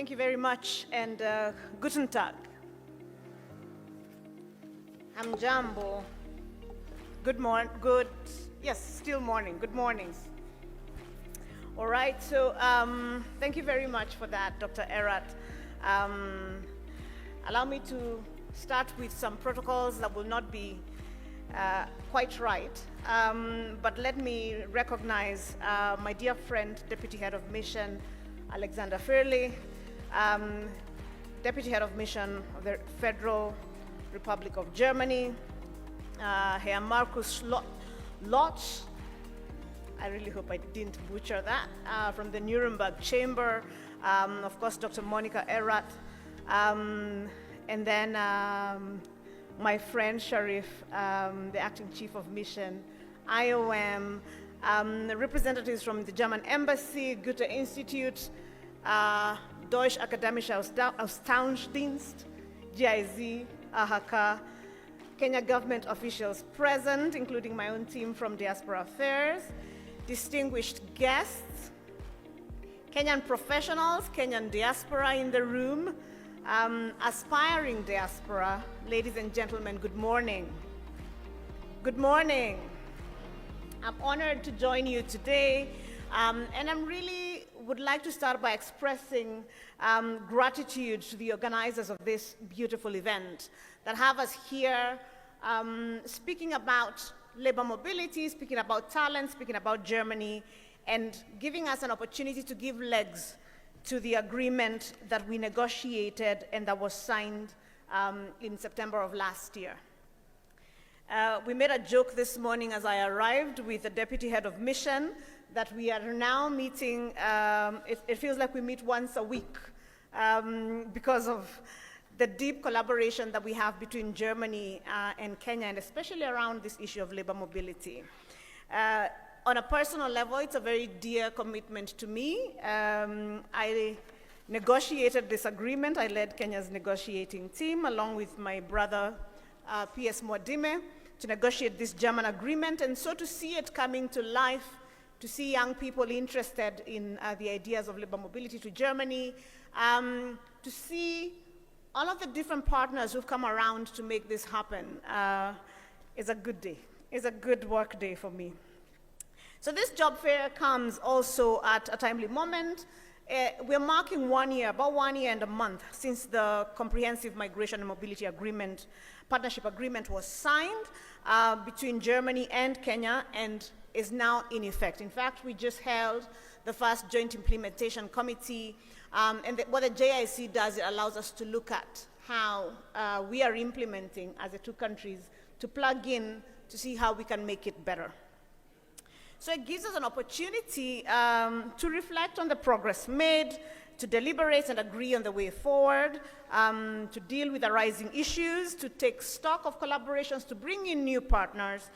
Thank you very much, and guten Tag. Hamjambo. Good morning. Still morning. Good mornings. All right, so thank you very much for that, Dr. Erat. Allow me to start with some protocols that will not be quite right, but let me recognize my dear friend, Deputy Head of Mission, Alexander Fairley, Deputy Head of Mission of the Federal Republic of Germany, Herr Markus Lotz, I really hope I didn't butcher that, from the Nuremberg Chamber, of course, Dr. Monica Erat, and then my friend Sharif, the Acting Chief of Mission, IOM, representatives from the German Embassy, Goethe Institute, Deutsch Akademischer Austauschdienst, GIZ, AHK, Kenya government officials present, including my own team from Diaspora Affairs, distinguished guests, Kenyan professionals, Kenyan diaspora in the room, aspiring diaspora, ladies and gentlemen, good morning. Good morning. I'm honored to join you today, and I really would like to start by expressing gratitude to the organizers of this beautiful event that have us here speaking about labor mobility, speaking about talent, speaking about Germany, and giving us an opportunity to give legs to the agreement that we negotiated and that was signed in September of last year. We made a joke this morning as I arrived with the Deputy Head of Mission that we are now meeting, it feels like we meet once a week because of the deep collaboration that we have between Germany and Kenya, and especially around this issue of labor mobility. On a personal level, it's a very dear commitment to me. I negotiated this agreement. I led Kenya's negotiating team along with my brother, P.S. Mwadime, to negotiate this German agreement. And so to see it coming to life, to see young people interested in the ideas of labor mobility to Germany, to see all of the different partners who've come around to make this happen is a good day. It's a good work day for me. So this job fair comes also at a timely moment. We're marking 1 year, about 1 year and a month since the Comprehensive Migration and Mobility Agreement, Partnership Agreement was signed between Germany and Kenya and is now in effect. In fact, we just held the first Joint Implementation Committee, and what the JIC does, it allows us to look at how we are implementing as the two countries to plug in to see how we can make it better. So it gives us an opportunity to reflect on the progress made, to deliberate and agree on the way forward, to deal with arising issues, to take stock of collaborations, to bring in new partners,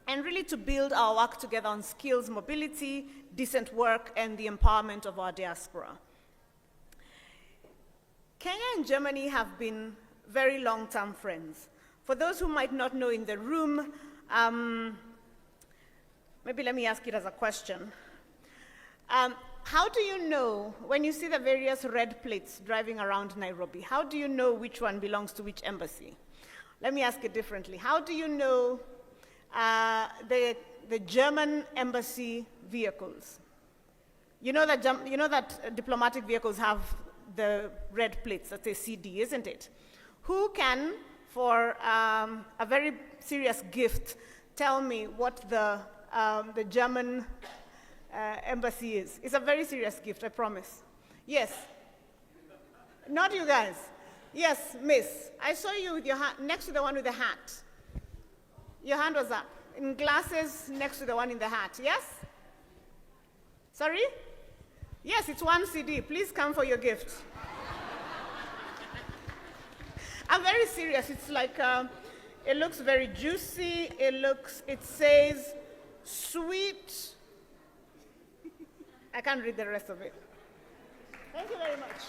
and really to build our work together on skills, mobility, decent work, and the empowerment of our diaspora. Kenya and Germany have been very long-term friends. For those who might not know in the room, maybe let me ask it as a question. How do you know, when you see the various red plates driving around Nairobi, how do you know which one belongs to which embassy? Let me ask it differently. How do you know the German embassy vehicles? You know that diplomatic vehicles have the red plates that say CD, isn't it? Who can, for a very serious gift, tell me what the German embassy is? It's a very serious gift, I promise. Yes. Not you guys. Yes, miss. I saw you with your hand next to the one with the hat. Your hand was up. In glasses next to the one in the hat. Yes? Sorry? Yes, it's one CD. Please come for your gift. I'm very serious. It's like, it looks very juicy. It says, sweet. I can't read the rest of it. Thank you very much.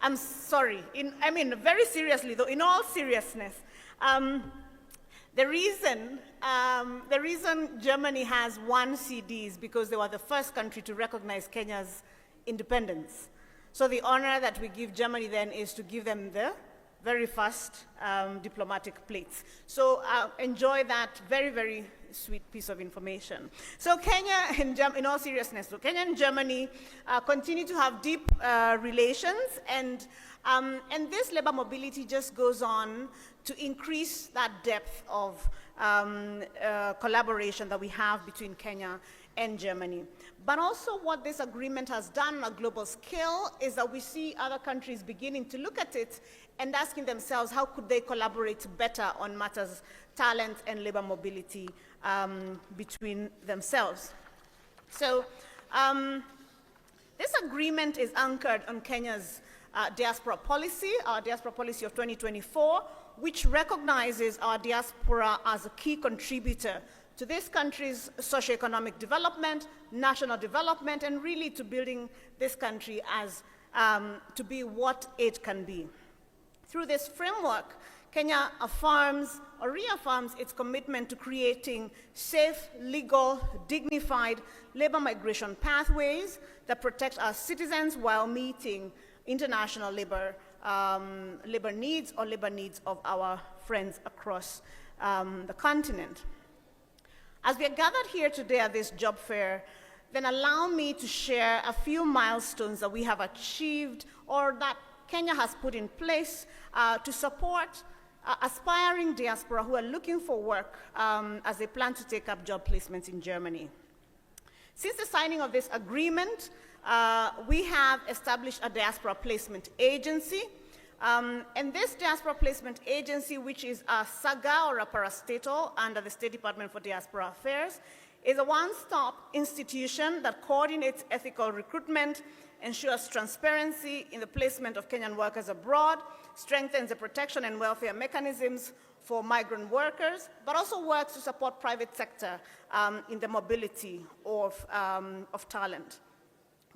I'm sorry. Very seriously though, in all seriousness, The reason Germany has 1 CD is because they were the first country to recognize Kenya's independence. So the honor that we give Germany then is to give them the very first diplomatic plates. So enjoy that very, very sweet piece of information. So Kenya, in all seriousness, so Kenya and Germany continue to have deep relations, and this labor mobility just goes on to increase that depth of collaboration that we have between Kenya and Germany. But also what this agreement has done on a global scale is that we see other countries beginning to look at it and asking themselves how could they collaborate better on matters, talent and labor mobility between themselves. So this agreement is anchored on Kenya's diaspora policy, our diaspora policy of 2024, which recognizes our diaspora as a key contributor to this country's socioeconomic development, national development, and really to building this country as to be what it can be. Through this framework, Kenya affirms or reaffirms its commitment to creating safe, legal, dignified labor migration pathways that protect our citizens while meeting international labor needs or labor needs of our friends across the continent. As we are gathered here today at this job fair, then allow me to share a few milestones that we have achieved or that Kenya has put in place to support aspiring diaspora who are looking for work as they plan to take up job placements in Germany. Since the signing of this agreement, we have established a diaspora placement agency. And this diaspora placement agency, which is a SAGA or a parastatal under the State Department for Diaspora Affairs, is a one-stop institution that coordinates ethical recruitment, ensures transparency in the placement of Kenyan workers abroad, strengthens the protection and welfare mechanisms for migrant workers, but also works to support private sector in the mobility of talent.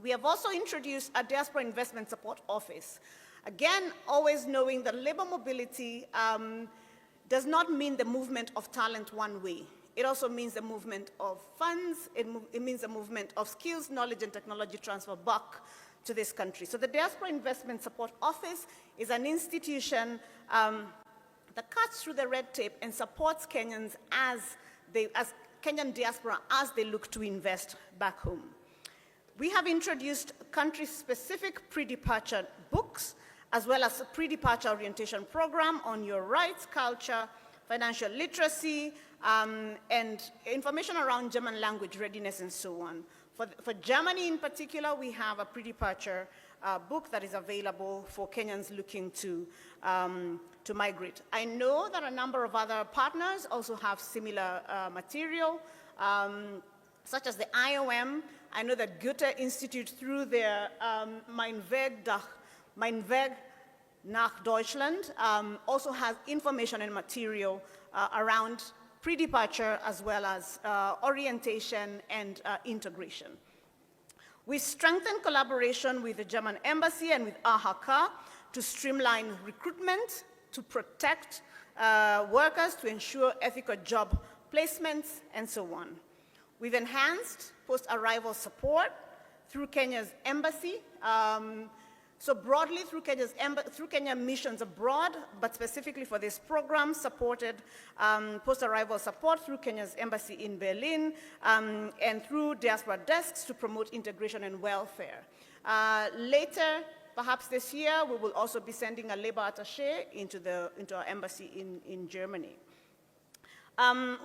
We have also introduced a Diaspora Investment Support Office. Again, always knowing that labor mobility does not mean the movement of talent one way. It also means the movement of funds. It means the movement of skills, knowledge, and technology transfer back to this country. So the Diaspora Investment Support Office is an institution that cuts through the red tape and supports Kenyans as Kenyan diaspora as they look to invest back home. We have introduced country-specific pre-departure books, as well as a pre-departure orientation program on your rights, culture, financial literacy, and information around German language readiness and so on. For Germany in particular, we have a pre-departure book that is available for Kenyans looking to migrate. I know that a number of other partners also have similar material, such as the IOM. I know that Goethe Institute, through their Mein Weg nach Deutschland, also has information and material around pre-departure as well as orientation and integration. We strengthen collaboration with the German Embassy and with 𝐴𝐻𝐾 to streamline recruitment, to protect workers, to ensure ethical job placements, and so on. We've enhanced post-arrival support through Kenya's embassy, so broadly through Kenya missions abroad, but specifically for this program, supported post-arrival support through Kenya's embassy in Berlin and through diaspora desks to promote integration and welfare. Later, perhaps this year, we will also be sending a labor attaché into our embassy in Germany.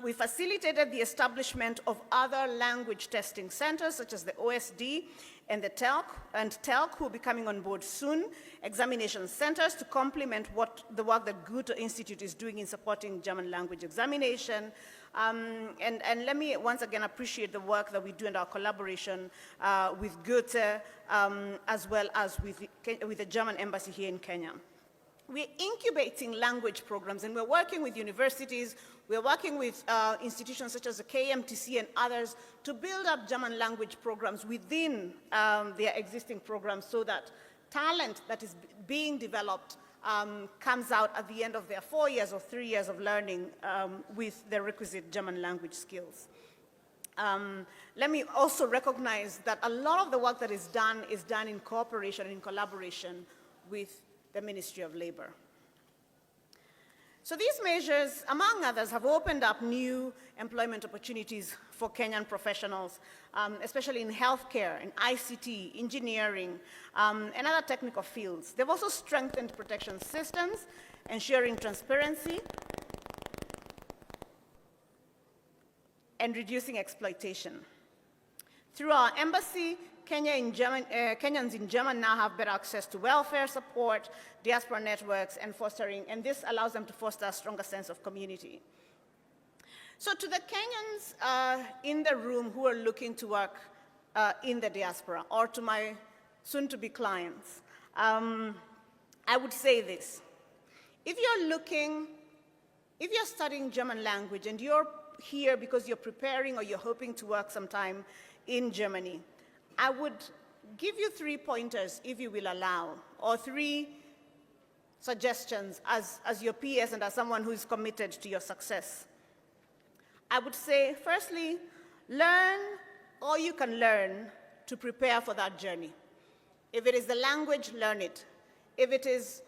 We facilitated the establishment of other language testing centers, such as the OSD and the TELC, who will be coming on board soon, examination centers to complement the work that Goethe Institute is doing in supporting German language examination. And let me once again appreciate the work that we do and our collaboration with Goethe, as well as with the German embassy here in Kenya. We're incubating language programs, and we're working with universities, we're working with institutions such as the KMTC and others to build up German language programs within their existing programs so that talent that is being developed comes out at the end of their 4 years or 3 years of learning with the requisite German language skills. Let me also recognize that a lot of the work that is done in cooperation and in collaboration with the Ministry of Labor. So these measures, among others, have opened up new employment opportunities for Kenyan professionals, especially in healthcare, in ICT, engineering, and other technical fields. They've also strengthened protection systems, ensuring transparency, and reducing exploitation. Through our embassy, Kenyans in Germany now have better access to welfare support, diaspora networks, and fostering, and this allows them to foster a stronger sense of community. So to the Kenyans in the room who are looking to work in the diaspora, or to my soon-to-be clients, I would say this. If you're studying German language and you're here because you're preparing or you're hoping to work sometime in Germany, I would give you 3 pointers, if you will allow, or 3 suggestions as your PS and as someone who is committed to your success. I would say, firstly, learn all you can learn to prepare for that journey. If it is the language, learn it. If it is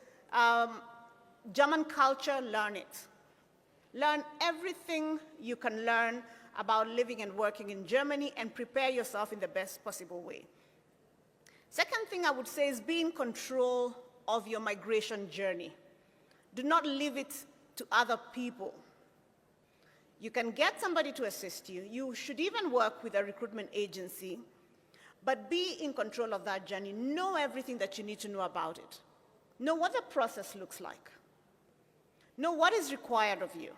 German culture, learn it. Learn everything you can learn about living and working in Germany and prepare yourself in the best possible way. Second thing I would say is be in control of your migration journey. Do not leave it to other people. You can get somebody to assist you. You should even work with a recruitment agency, but be in control of that journey. Know everything that you need to know about it. Know what the process looks like. Know what is required of you.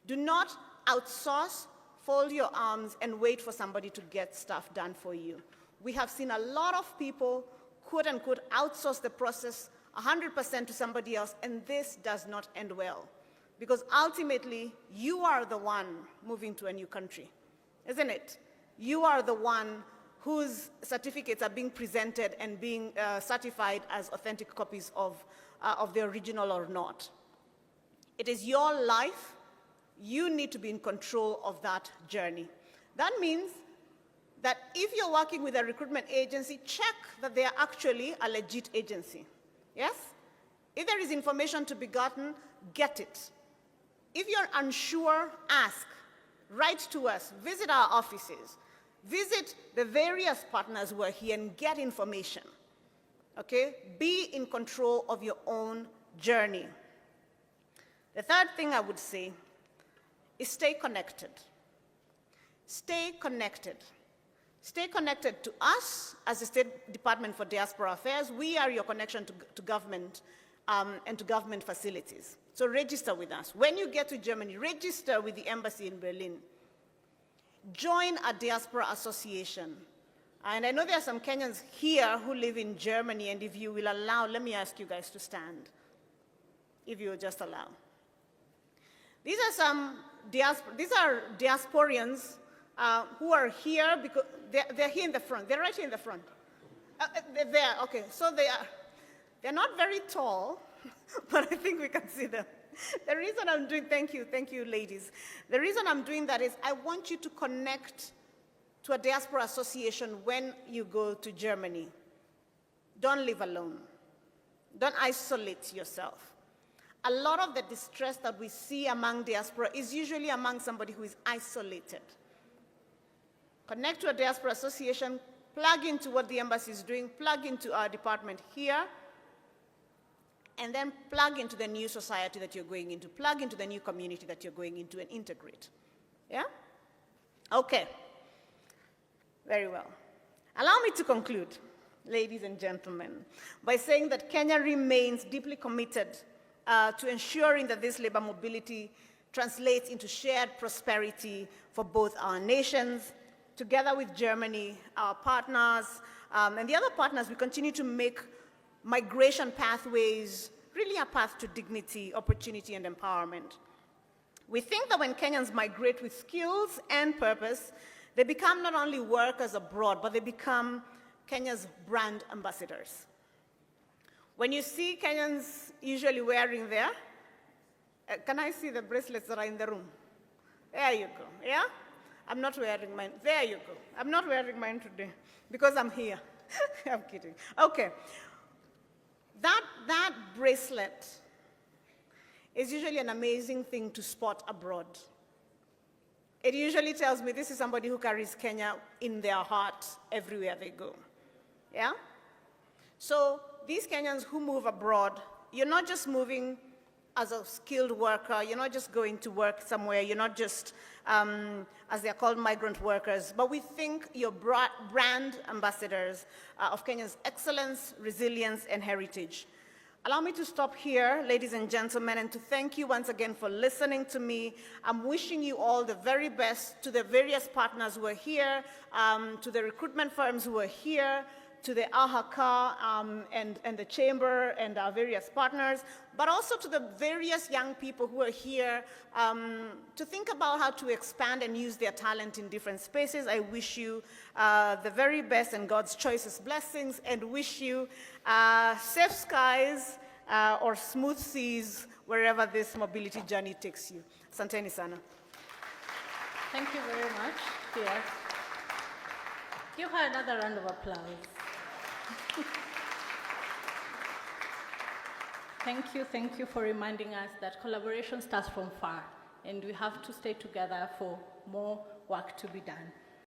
Do not outsource, fold your arms, and wait for somebody to get stuff done for you. We have seen a lot of people, quote unquote, outsource the process 100% to somebody else, and this does not end well. Because ultimately, you are the one moving to a new country, isn't it? You are the one whose certificates are being presented and being certified as authentic copies of the original or not. It is your life. You need to be in control of that journey. That means that if you're working with a recruitment agency, check that they are actually a legit agency. Yes? If there is information to be gotten, get it. If you're unsure, ask. Write to us. Visit our offices. Visit the various partners who are here and get information. Okay? Be in control of your own journey. The third thing I would say is stay connected. Stay connected. Stay connected to us as the State Department for Diaspora Affairs. We are your connection to government and to government facilities. So register with us. When you get to Germany, register with the embassy in Berlin. Join a diaspora association. And I know there are some Kenyans here who live in Germany, and if you will allow, let me ask you guys to stand, if you will just allow. These are diasporians who are here because they're here in the front. They're right here in the front. They're there, okay. So they're not very tall, but I think we can see them. The reason I'm doing, thank you ladies. The reason I'm doing that is I want you to connect to a diaspora association when you go to Germany. Don't live alone. Don't isolate yourself. A lot of the distress that we see among diaspora is usually among somebody who is isolated. Connect to a diaspora association, plug into what the embassy is doing, plug into our department here, and then plug into the new society that you're going into, plug into the new community that you're going into and integrate. Yeah? Okay. Very well. Allow me to conclude, ladies and gentlemen, by saying that Kenya remains deeply committed to ensuring that this labor mobility translates into shared prosperity for both our nations. Together with Germany, our partners, and the other partners, we continue to make migration pathways really a path to dignity, opportunity, and empowerment. We think that when Kenyans migrate with skills and purpose, they become not only workers abroad, but they become Kenya's brand ambassadors. When you see Kenyans usually wearing there, can I see the bracelets that are in the room? There you go, yeah? I'm not wearing mine. There you go. I'm not wearing mine today because I'm here. I'm kidding. Okay. That bracelet is usually an amazing thing to spot abroad. It usually tells me this is somebody who carries Kenya in their heart everywhere they go. Yeah? So these Kenyans who move abroad, you're not just moving as a skilled worker, you're not just going to work somewhere, you're not just, as they're called, migrant workers, but we think you're brand ambassadors of Kenya's excellence, resilience, and heritage. Allow me to stop here, ladies and gentlemen, and to thank you once again for listening to me. I'm wishing you all the very best, to the various partners who are here, to the recruitment firms who are here, to the 𝐴H𝐾 and the chamber and our various partners, but also to the various young people who are here to think about how to expand and use their talent in different spaces. I wish you the very best and God's choicest blessings, and wish you safe skies or smooth seas wherever this mobility journey takes you. Asanteni sana. Thank you very much, dear. Give her another round of applause. Thank you for reminding us that collaboration starts from far, and we have to stay together for more work to be done.